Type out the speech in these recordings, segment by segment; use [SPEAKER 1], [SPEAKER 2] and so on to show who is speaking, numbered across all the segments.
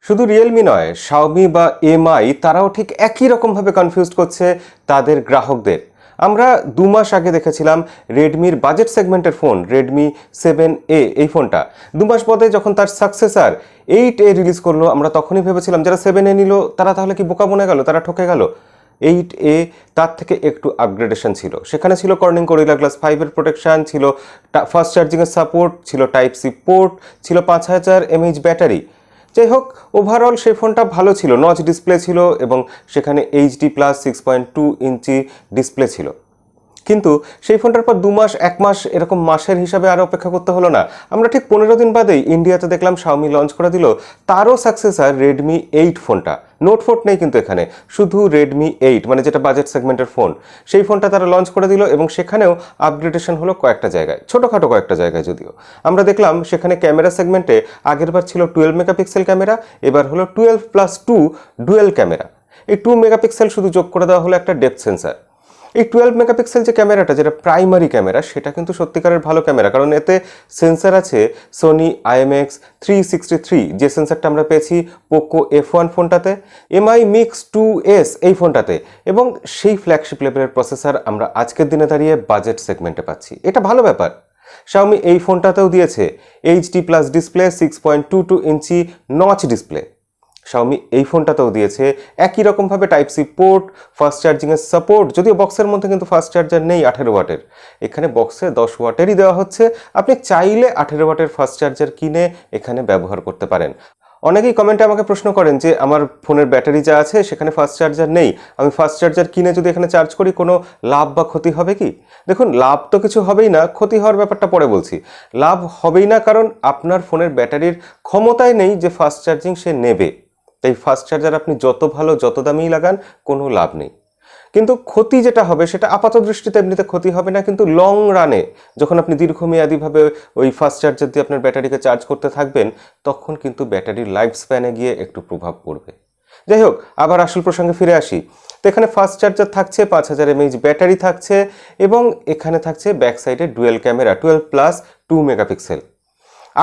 [SPEAKER 1] শুধু রিয়েলমি নয়, শাওমি বা এমআই তারাও ঠিক একই রকমভাবে কনফিউজড করছে তাদের গ্রাহকদের। আমরা 2 মাস আগে দেখেছিলাম রেডমির বাজেট সেগমেন্টের ফোন রেডমি 7A, এই ফোনটা 2 মাস পরে যখন তার সাকসেসার 8A রিলিজ করলো, আমরা তখনই ভেবেছিলাম যারা 7A নিল তারা তাহলে কি বোকা বনে গেল, তারা ঠকে গেল। 8A তার থেকে একটু আপগ্রেডেশন ছিল, সেখানে ছিল কর্নিং গরিলা গ্লাস 5-এর প্রোটেকশন, ছিল ফাস্ট চার্জিংয়ের সাপোর্ট, ছিল টাইপ সি পোর্ট, ছিল 5000 mAh ব্যাটারি। যাই হোক, ওভারঅল সেই ফোনটা ভালো ছিল, নচ ডিসপ্লে ছিল এবং সেখানে HD+ 6.2 ইঞ্চি ডিসপ্লে ছিল। কিন্তু সেই ফোনটার পর 2 মাস 1 মাস এরকম মাসের হিসাবে আর অপেক্ষা করতে হলো না। আমরা ঠিক 15 দিন বাদেই ইন্ডিয়াতে দেখলাম শাওমি লঞ্চ করে দিল তারও সাকসেসার রেডমি 8 ফোনটা। নোট 4 নেই কিন্তু এখানে, শুধু রেডমি 8, মানে যেটা বাজেট সেগমেন্টের ফোন, সেই ফোনটা তারা লঞ্চ করে দিল এবং সেখানেও আপগ্রেডেশন হলো কয়েকটা জায়গায়, ছোটোখাটো কয়েকটা জায়গায়। যদিও আমরা দেখলাম সেখানে ক্যামেরা সেগমেন্টে আগেরবার ছিল 12 মেগাপিক্সেল ক্যামেরা, এবার হলো 12+2 ডুয়েল ক্যামেরা। এই 2 মেগাপিক্সেল শুধু যোগ করে দেওয়া হলো একটা ডেপথ সেন্সার। এই 12 মেগাপিক্সেল যে ক্যামেরাটা, যেটা প্রাইমারি ক্যামেরা, সেটা কিন্তু সত্যিকারের ভালো ক্যামেরা, কারণ এতে সেন্সার আছে সোনি IMX363, যে সেন্সারটা আমরা পেয়েছি পোকো F1 ফোনটাতে, MI Mix 2S এই ফোনটাতে, এবং সেই ফ্ল্যাগশিপ লেভেলের প্রসেসর আমরা আজকের দিনে দাঁড়িয়ে বাজেট সেগমেন্টে পাচ্ছি। এটা ভালো ব্যাপার। শাওমি এই ফোনটাতেও দিয়েছে HD+ display, 6.22 inch notch display. Xiaomi এই ফোনটাতেও দিয়েছে একই রকমভাবে টাইপ সি পোর্ট, ফাস্ট চার্জিংয়ের সাপোর্ট, যদিও বক্সের মধ্যে কিন্তু ফাস্ট চার্জার নেই 18 ওয়াটের, এখানে বক্সে 10 ওয়াটেরই দেওয়া হচ্ছে। আপনি চাইলে 18 ওয়াটের ফাস্ট চার্জার কিনে এখানে ব্যবহার করতে পারেন। অনেকেই কমেন্টে আমাকে প্রশ্ন করেন যে আমার ফোনের ব্যাটারি যা আছে সেখানে ফাস্ট চার্জার নেই, আমি ফাস্ট চার্জার কিনে যদি এখানে চার্জ করি কোনো লাভ বা ক্ষতি হবে কি? দেখুন, লাভ তো কিছু হবেই না, ক্ষতি হওয়ার ব্যাপারটা পরে বলছি। লাভ হবেই না কারণ আপনার ফোনের ব্যাটারির ক্ষমতাই নেই যে ফাস্ট চার্জিং সে নেবে। তাই ফাস্ট চার্জার আপনি যত ভালো যত দামিই লাগান কোনো লাভ নেই। কিন্তু ক্ষতি যেটা হবে সেটা আপাত দৃষ্টিতে এমনিতে ক্ষতি হবে না, কিন্তু লং রানে যখন আপনি দীর্ঘমেয়াদীভাবে ওই ফাস্ট চার্জার দিয়ে আপনার ব্যাটারিকে চার্জ করতে থাকবেন, তখন কিন্তু ব্যাটারির লাইফ স্প্যানে গিয়ে একটু প্রভাব পড়বে। যাই হোক, আবার আসল প্রসঙ্গে ফিরে আসি। তো এখানে ফাস্ট চার্জার থাকছে, 5000 mAh ব্যাটারি থাকছে, এবং এখানে থাকছে ব্যাক সাইডে ডুয়েল ক্যামেরা 12+2 মেগাপিক্সেল।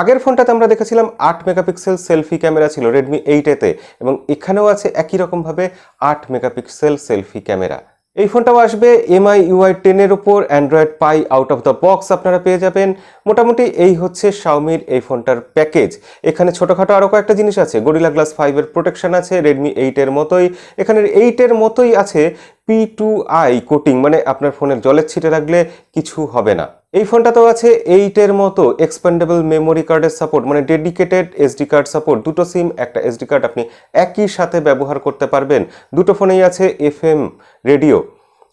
[SPEAKER 1] আগের ফোনটাতে আমরা দেখেছিলাম 8 মেগাপিক্সেল সেলফি ক্যামেরা ছিল রেডমি 8A, এবং এখানেও আছে একই রকমভাবে 8 মেগাপিক্সেল সেলফি ক্যামেরা। এই ফোনটাও আসবে MI UI 10-এর ওপর, Android pi out of the box আপনারা পেয়ে যাবেন। মোটামুটি এই হচ্ছে শাওমির এই ফোনটার প্যাকেজ। এখানে ছোটোখাটো আরও কয়েকটা জিনিস আছে, গরিলা গ্লাস 5-এর প্রোটেকশন আছে রেডমি 8-এর মতোই, এখানে 8-এর মতোই আছে P2I কোটিং, মানে আপনার ফোনের জলের ছিটে লাগলে কিছু হবে না। এই ফোনটাতেও আছে 8-এর মতো এক্সপেন্ডেবল মেমোরি কার্ডের সাপোর্ট, মানে ডেডিকেটেড SD কার্ড সাপোর্ট। দুটো সিম, একটা SD কার্ড আপনি একই সাথে ব্যবহার করতে পারবেন। দুটো ফোনেই আছে FM রেডিও,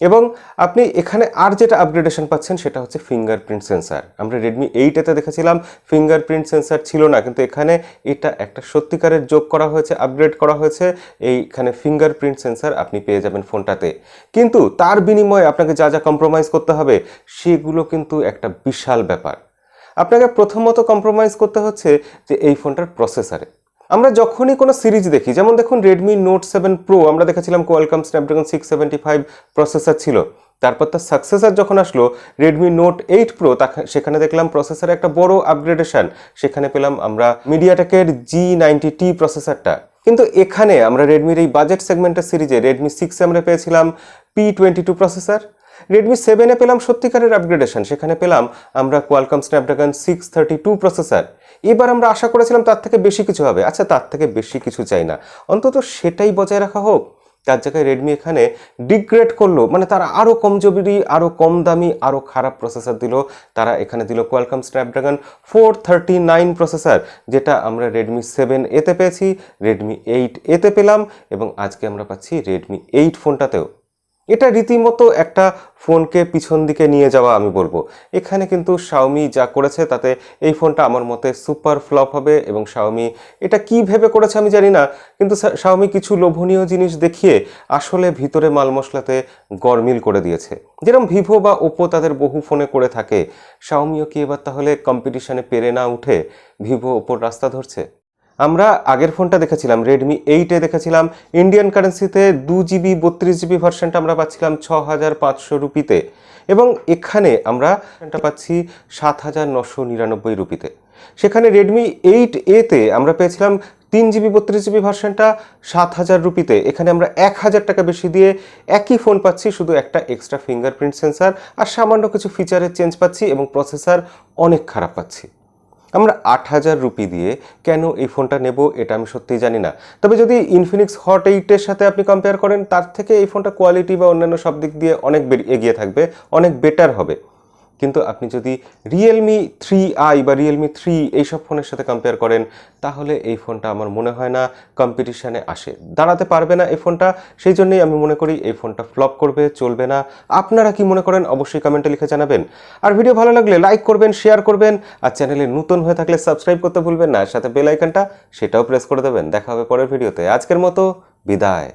[SPEAKER 1] এবং আপনি এখানে আর যেটা আপগ্রেডেশন পাচ্ছেন সেটা হচ্ছে ফিঙ্গারপ্রিন্ট সেন্সার। আমরা রেডমি 8-এতে দেখেছিলাম ফিঙ্গারপ্রিন্ট সেন্সার ছিল না, কিন্তু এখানে এটা একটা সত্যিকারের যোগ করা হয়েছে, আপগ্রেড করা হয়েছে। এইখানে ফিঙ্গারপ্রিন্ট সেন্সার আপনি পেয়ে যাবেন ফোনটাতে, কিন্তু তার বিনিময়ে আপনাকে যা যা কম্প্রোমাইজ করতে হবে সেগুলো কিন্তু একটা বিশাল ব্যাপার। আপনাকে প্রথমত কম্প্রোমাইজ করতে হচ্ছে যে এই ফোনটার প্রসেসরে। আমরা যখনই কোনো সিরিজ দেখি, যেমন দেখুন রেডমি নোট 7 প্রো, আমরা দেখেছিলাম কোয়ালকম স্ন্যাপড্রাগন 675 প্রসেসর ছিল। তারপর তার সাকসেসর যখন আসলো রেডমি নোট 8 প্রো, সেখানে দেখলাম প্রসেসরে একটা বড় আপগ্রেডেশন, সেখানে পেলাম আমরা মিডিয়াটেকের G90T প্রসেসরটা। কিন্তু এখানে আমরা রেডমির এই বাজেট সেগমেন্টের সিরিজে রেডমি 6-এ আমরা পেয়েছিলাম P22 প্রসেসর, রেডমি 7-এ পেলাম সত্যিকারের আপগ্রেডেশন, সেখানে পেলাম আমরা কোয়ালকম স্ন্যাপড্রাগন 632 প্রসেসর। এবার আমরা আশা করেছিলাম তার থেকে বেশি কিছু হবে। আচ্ছা, তার থেকে বেশি কিছু চাই না, অন্তত সেটাই বজায় রাখা হোক। তার জায়গায় রেডমি এখানে ডিগ্রেড করলো, মানে তারা আরও কমজোরি, আরও কম দামি, আরও খারাপ প্রসেসর দিল। তারা এখানে দিল কোয়ালকম স্ন্যাপড্রাগন 439 প্রসেসর, যেটা আমরা রেডমি 7A-তে পেয়েছি, রেডমি 8A-তে পেলাম, এবং আজকে আমরা পাচ্ছি রেডমি 8 ফোনটাতেও। এটা রীতিমতো একটা ফোনকে পিছন দিকে নিয়ে যাওয়া আমি বলবো। এখানে কিন্তু শাওমি যা করেছে তাতে এই ফোনটা আমার মতে সুপার ফ্লপ হবে, এবং শাওমি এটা কি ভেবে করেছে আমি জানি না, কিন্তু শাওমি কিছু লোভনীয় জিনিস দেখিয়ে আসলে ভিতরে মাল মশলাতে গরমিল করে দিয়েছে, যেরকম ভিভো বা ওপো তাদের বহু ফোনে করে থাকে। শাওমিও কি এবার তাহলে কম্পিটিশনে পেরে না উঠে ভিভো ওপোর রাস্তা ধরছে? আমরা আগের ফোনটা দেখেছিলাম রেডমি 8-এ দেখেছিলাম ইন্ডিয়ান কারেন্সিতে 2GB 32GB ভার্সনটা আমরা পাচ্ছিলাম 6500 রুপিতে, এবং এখানে আমরা পাচ্ছি 7999 রুপিতে। সেখানে রেডমি 8A-তে আমরা পেয়েছিলাম 3GB 32GB ভার্সনটা 7,000 রুপিতে, এখানে আমরা 1,000 টাকা বেশি দিয়ে একই ফোন পাচ্ছি, শুধু একটা এক্সট্রা ফিঙ্গারপ্রিন্ট সেন্সার আর সামান্য কিছু ফিচারের চেঞ্জ পাচ্ছি এবং প্রসেসর অনেক খারাপ পাচ্ছি। আমরা 8,000 রুপি দিয়ে কেন এই ফোনটা নেব এটা আমি সত্যিই জানি না। তবে যদি ইনফিনিক্স হট 8-এর সাথে আপনি কম্পেয়ার করেন, তার থেকে এই ফোনটা কোয়ালিটি বা অন্যান্য সব দিক দিয়ে অনেক এগিয়ে থাকবে, অনেক বেটার হবে। কিন্তু আপনি যদি রিয়েলমি 3i বা রিয়েলমি 3 এইসব ফোনের সাথে কম্পেয়ার করেন, তাহলে এই ফোনটা আমার মনে হয় না কম্পিটিশানে দাঁড়াতে পারবে না এই ফোনটা। সেই জন্যই আমি মনে করি এই ফোনটা ফ্লপ করবে, চলবে না। আপনারা কি মনে করেন অবশ্যই কমেন্টে লিখে জানাবেন। আর ভিডিও ভালো লাগলে লাইক করবেন, শেয়ার করবেন, আর চ্যানেলে নতুন হয়ে থাকলে সাবস্ক্রাইব করতে ভুলবেন না, আর সাথে বেল আইকনটা সেটাও প্রেস করে দেবেন। দেখা হবে পরের ভিডিওতে। আজকের মতো বিদায়।